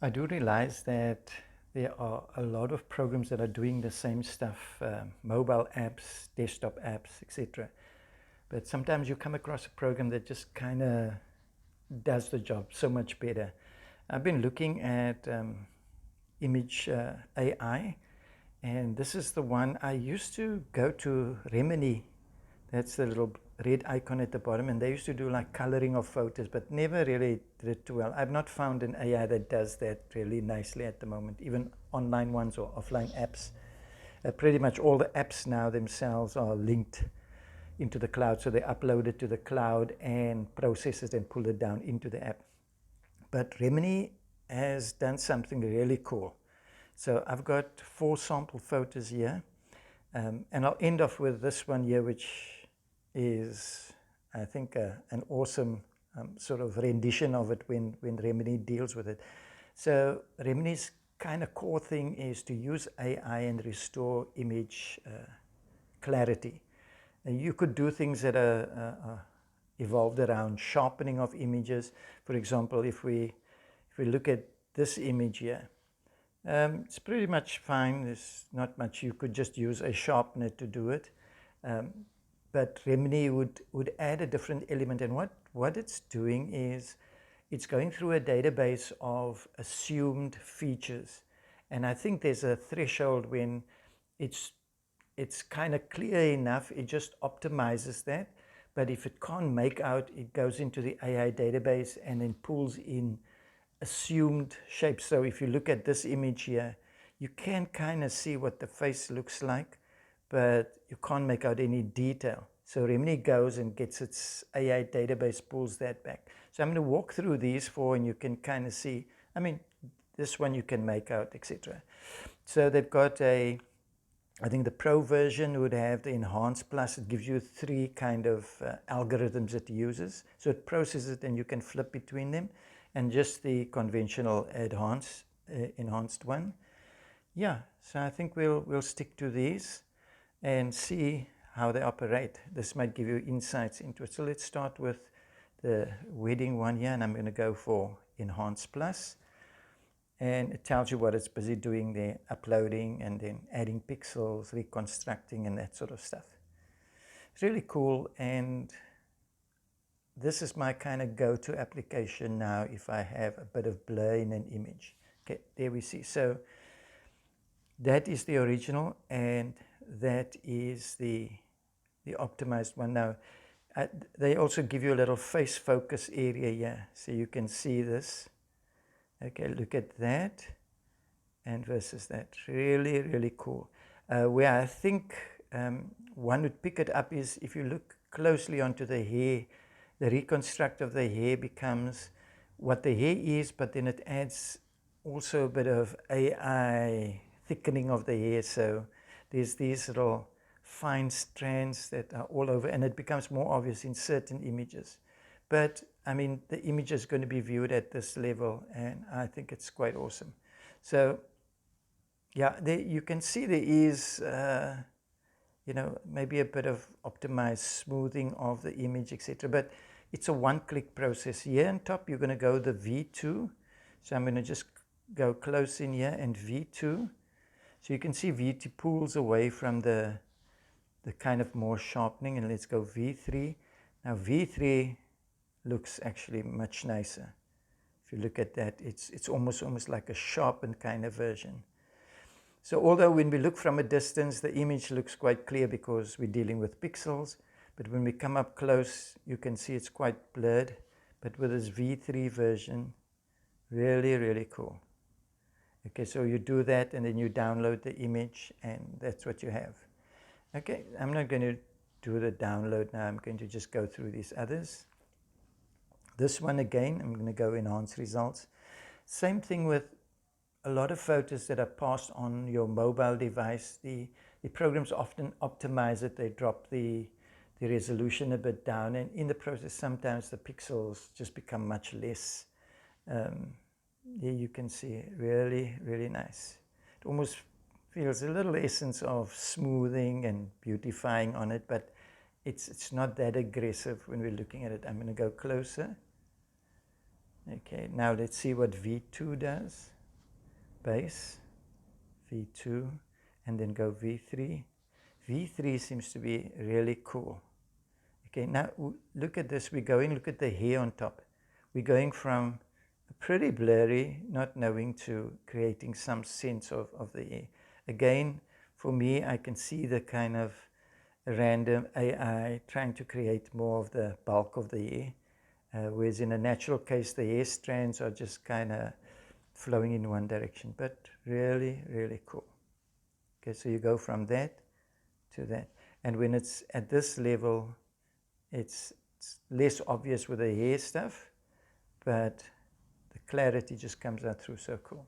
I do realize that there are a lot of programs that are doing the same stuff, mobile apps, desktop apps, etc. But sometimes you come across a program that just kind of does the job so much better. I've been looking at image AI, and this is the one I used to go to Remini. That's the little red icon at the bottom, and they used to do like coloring of photos, but never really did it too well. I've not found an AI that does that really nicely at the moment, even online ones or offline apps. Pretty much all the apps now themselves are linked into the cloud, so they upload it to the cloud and process it and pull it down into the app. But Remini has done something really cool. So I've got 4 sample photos here, and I'll end off with this one here, which is, I think, an awesome sort of rendition of it when Remini deals with it. So Remini's kind of core thing is to use AI and restore image clarity. And you could do things that are evolved around sharpening of images. For example, if we look at this image here, it's pretty much fine. There's not much. You could just use a sharpener to do it. But Remini would add a different element. And what it's doing is it's going through a database of assumed features. And I think there's a threshold when it's kind of clear enough, it just optimizes that. But if it can't make out, it goes into the AI database and then pulls in assumed shapes. So if you look at this image here, you can kind of see what the face looks like, but you can't make out any detail. So Remini goes and gets its AI database, pulls that back. So I'm going to walk through these 4 and you can kind of see, I mean, this one you can make out, etc. So they've got I think the Pro version would have the Enhance Plus. It gives you 3 kind of algorithms it uses. So it processes it and you can flip between them. And just the conventional enhanced one. Yeah, so I think we'll stick to these and see how they operate. This might give you insights into it. So let's start with the wedding one here, and I'm going to go for Enhance Plus. And it tells you what it's busy doing there, uploading and then adding pixels, reconstructing, and that sort of stuff. It's really cool, and this is my kind of go-to application now if I have a bit of blur in an image. Okay, there we see. So that is the original, and that is the optimized one. Now, they also give you a little face focus area here, so you can see this. Okay, look at that, and versus that. Really, really cool. Where I think one would pick it up is if you look closely onto the hair. The reconstruct of the hair becomes what the hair is, but then it adds also a bit of AI thickening of the hair. So there's these little fine strands that are all over, and it becomes more obvious in certain images. But I mean, the image is going to be viewed at this level, and I think it's quite awesome. So yeah, you can see there is maybe a bit of optimized smoothing of the image, etc. But it's a one-click process. Here on top, you're going to go the V2. So I'm going to just go close in here and V2. So you can see V2 pulls away from the kind of more sharpening. And let's go V3. Now V3 looks actually much nicer. If you look at that, it's almost like a sharpened kind of version. So although when we look from a distance, the image looks quite clear because we're dealing with pixels, but when we come up close, you can see it's quite blurred. But with this V3 version, really, really cool. Okay, so you do that and then you download the image, and that's what you have. Okay, I'm not going to do the download now. I'm going to just go through these others. This one again, I'm going to go Enhance Results. Same thing with a lot of photos that are passed on your mobile device. The programs often optimize it. They drop the resolution a bit down, and in the process sometimes the pixels just become much less. Here you can see really, really nice. It almost feels a little essence of smoothing and beautifying on it, but it's not that aggressive when we're looking at it. I'm going to go closer. Okay, now let's see what V2 does. Base, V2, and then go V3. V3 seems to be really cool. Okay, now look at this. We're going, look at the hair on top. We're going from pretty blurry, not knowing, to creating some sense of the hair. Again, for me, I can see the kind of random AI trying to create more of the bulk of the hair. Whereas in a natural case, the hair strands are just kind of flowing in one direction, but really, really cool. Okay, so you go from that to that. And when it's at this level, it's less obvious with the hair stuff, but the clarity just comes out through so cool.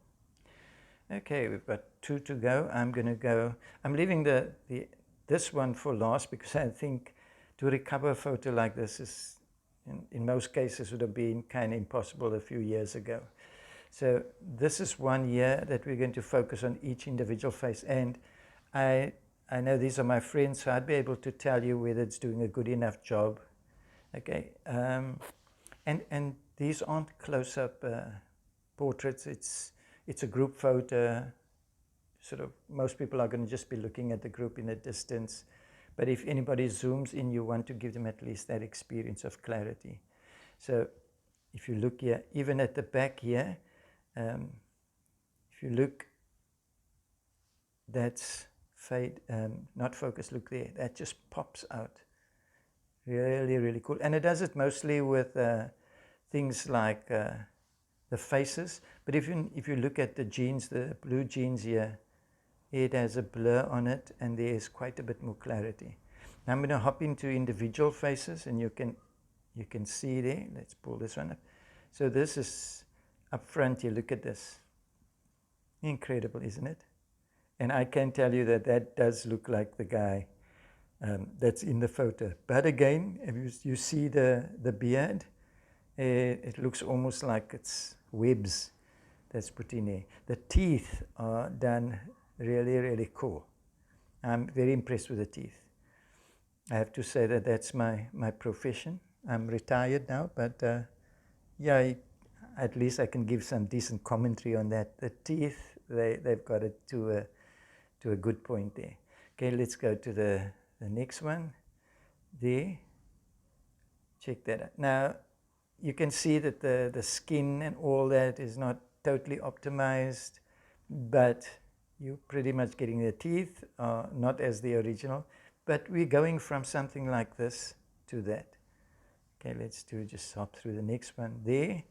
Okay, we've got 2 to go. I'm leaving this one for last because I think to recover a photo like this is, in most cases, would have been kind of impossible a few years ago. So this is 1 year that we're going to focus on each individual face. And I know these are my friends, so I'd be able to tell you whether it's doing a good enough job. Okay, and these aren't close-up portraits. It's a group photo. Sort of most people are going to just be looking at the group in a distance. But if anybody zooms in, you want to give them at least that experience of clarity. So if you look here, even at the back here, if you look, that's fade, not focus, look there. That just pops out. Really, really cool. And it does it mostly with things like the faces. But if you look at the jeans, the blue jeans here, it has a blur on it, and there's quite a bit more clarity. Now I'm going to hop into individual faces, and you can see there. Let's pull this one up. So this is up front here. Look at this. Incredible, isn't it? And I can tell you that does look like the guy that's in the photo. But again, if you see the beard, it looks almost like it's webs that's put in there. The teeth are done really, really cool. I'm very impressed with the teeth. I have to say that that's my profession. I'm retired now, but yeah, at least I can give some decent commentary on that. The teeth, they've got it to a good point there. Okay, let's go to the next one. There. Check that out. Now, you can see that the skin and all that is not totally optimized, but you're pretty much getting the teeth, not as the original, but we're going from something like this to that. Okay, let's just hop through the next one. There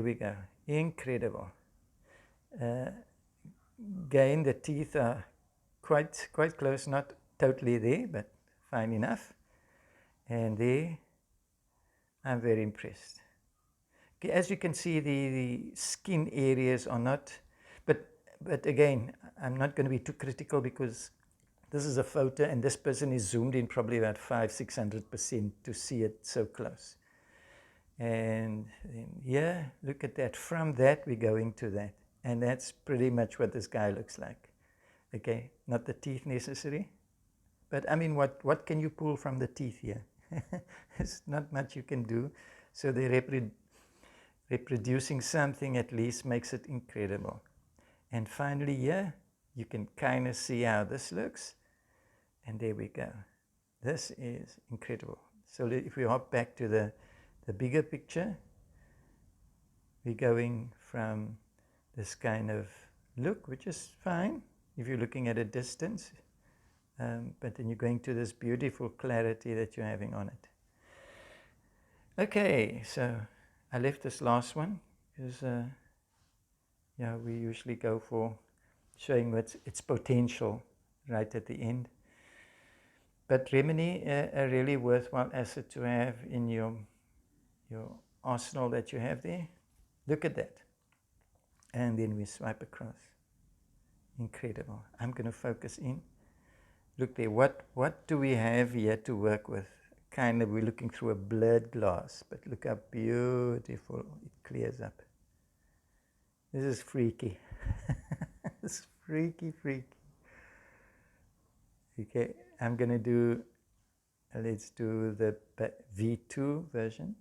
we go. Incredible. Again, the teeth are quite close, not totally there, but fine enough. And there, I'm very impressed. Okay, as you can see, the skin areas are not, but again, I'm not going to be too critical because this is a photo and this person is zoomed in probably about 500-600% to see it so close. And then, yeah, look at that. From that, we're going to that. And that's pretty much what this guy looks like. Okay, not the teeth necessary. But I mean, what can you pull from the teeth here? There's not much you can do. So they're reproducing something at least makes it incredible. And finally here, you can kind of see how this looks. And there we go. This is incredible. So if we hop back to the bigger picture, we're going from this kind of look, which is fine if you're looking at a distance. But then you're going to this beautiful clarity that you're having on it. Okay, so I left this last one because yeah, we usually go for showing its potential right at the end. But Remini, a really worthwhile asset to have in your arsenal that you have there. Look at that. And then we swipe across. Incredible. I'm going to focus in. Look there. What do we have here to work with? Kind of, we're looking through a blurred glass, but look how beautiful it clears up. This is freaky. It's freaky. Okay, I'm going to do, let's do the V2 version.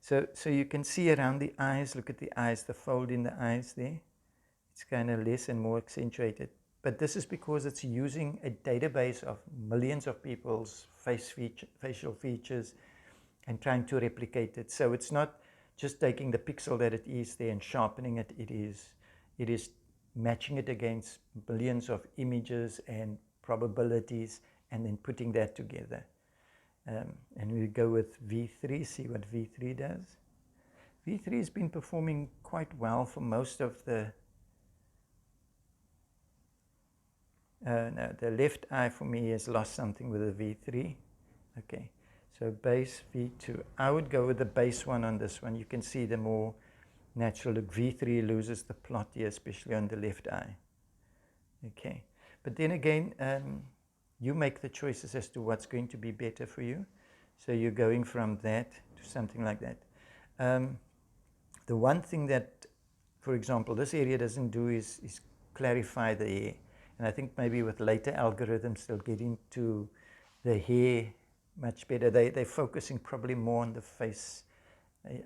So you can see around the eyes, look at the eyes, the fold in the eyes there. It's kind of less and more accentuated. But this is because it's using a database of millions of people's facial features and trying to replicate it. So it's not just taking the pixel that it is there and sharpening it. It is matching it against billions of images and probabilities and then putting that together. And we go with V3, see what V3 does. V3 has been performing quite well for most of the no, the left eye for me has lost something with the V3. Okay, so base V2. I would go with the base one on this one. You can see the more natural look. V3 loses the plot here, especially on the left eye. Okay, but then again, you make the choices as to what's going to be better for you. So you're going from that to something like that. The one thing that, for example, this area doesn't do is clarify the hair. And I think maybe with later algorithms, they'll get into the hair much better. They're focusing probably more on the face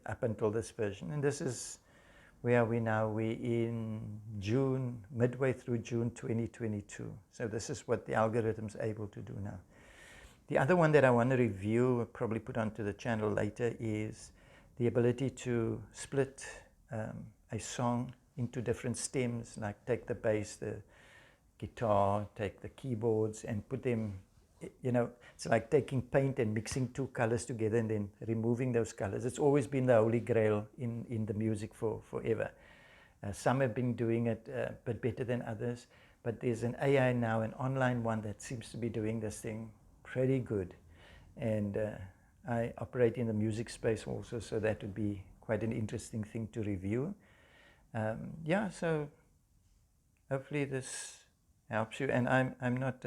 up until this version. And this is where are we now? We're in June, midway through June 2022. So this is what the algorithm's able to do now. The other one that I want to review, probably put onto the channel later, is the ability to split a song into different stems, like take the bass, the guitar, take the keyboards and put them, you know, it's like taking paint and mixing two colors together and then removing those colors. It's always been the holy grail in the music for forever. Some have been doing it a bit better than others, but there's an AI now, an online one that seems to be doing this thing pretty good. And I operate in the music space also, so that would be quite an interesting thing to review. Yeah, so hopefully this helps you. And I'm not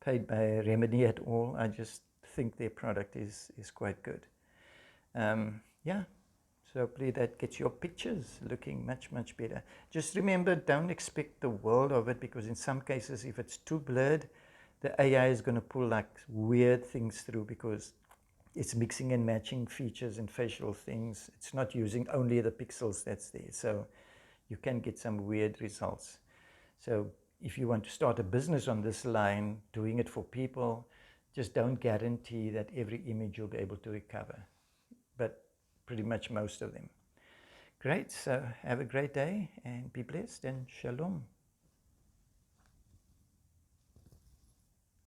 paid by Remini at all. I just think their product is quite good. Yeah, so hopefully that gets your pictures looking much, much better. Just remember, don't expect the world of it, because in some cases, if it's too blurred, the AI is going to pull like weird things through, because it's mixing and matching features and facial things. It's not using only the pixels that's there. So you can get some weird results. So if you want to start a business on this line, doing it for people, just don't guarantee that every image you'll be able to recover, but pretty much most of them. Great, so have a great day and be blessed and shalom.